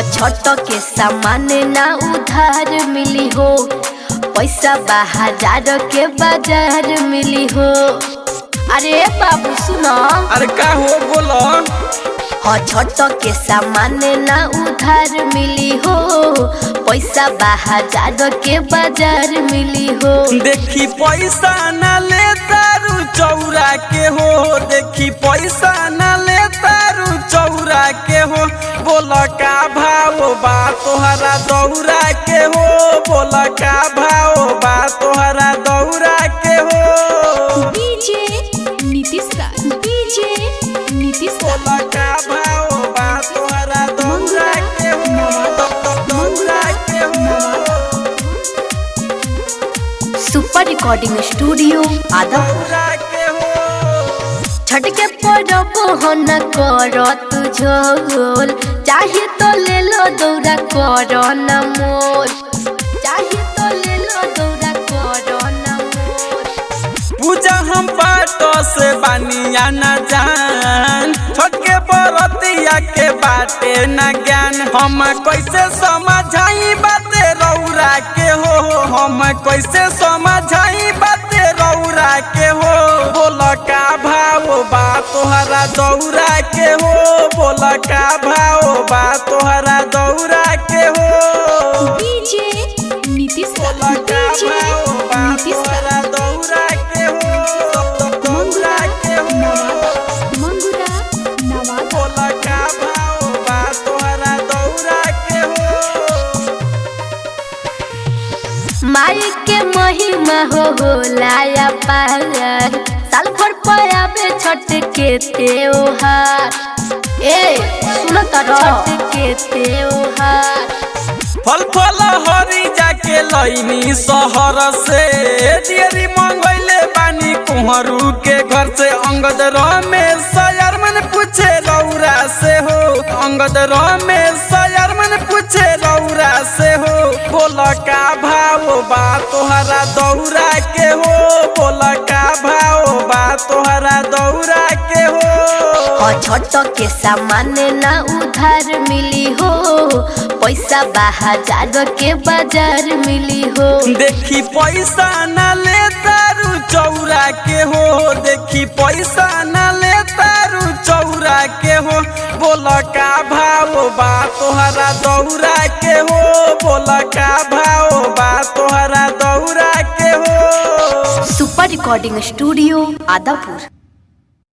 छठ के सामान ना उधार मिली हो, पैसा 1000 के बाजार मिली हो। अरे बाबू सुनो, अरे का हो बोलो। छठ के सामान ना उधार मिली हो, पैसा 1000 के बाजार मिली हो। देखी पैसा न ले तारू चौरा के हो, देखी पैसा न ले तारू चौरा के हो। बोल का भाव बा तोहरा दौरा के हो, बोल का भाव बा तोहरा दौरा के हो। डीजे नीतीश दा, डीजे नीतीश दा। बोल का भाव बा तोहरा दौरा के हो, दौरा के हो। Super recording studio Adampur. दौरा के हो। छठ के परब हो न कर तुझोल, चाहे तो ले लो दौरा कर न मोल, चाहे तो ले लो दौरा कर न मोल। पूजा हम बाटो से बानिया न जान, छठ के बरतिया के बाटे न ज्ञान। हम कैसे समझाई बाते रौरा के हो, हम कैसे समझाई बाते रौरा के हो। बोल का भाव बा तोहरा दौरा के हो, बोल का भाव बा तोहरा दौरा के हो। डीजे नीतीश दा, बोल का डीजे भाव बा नीतीश दा। तोहरा दौरा के हो, दौरा के हो। मंगुरा नवादा। बोल का भाव बा तोहरा दौरा के हो। माई के महिमा हो लाया पार, साल भर पायाबे छठ के त्योहार। ए सुनो तारो, छठ के त्योहार। फल फल हरी जाके लईनी शहर से, दियरी मंगैले बानी कुहरू के घर से। अंगद रमेश यारमन पूछे रौरा से हो, अंगद रमेश यारमन पूछे रौरा से हो। बोल का भाव बा तोहरा दौरा के हो, बोल का भाव बा तोहरा दौरा के हो। छठ के सामान ना उधार मिली हो, पैसा 1000 के बाजार मिली हो। देखी पैसा न ले तारू चौरा के हो, देखी पैसा न ले तारू चौरा के हो। बोल का भाव बा तोहरा दौरा के हो, बोल का भाव बा तोहरा दौरा के हो। Super recording studio Adapur.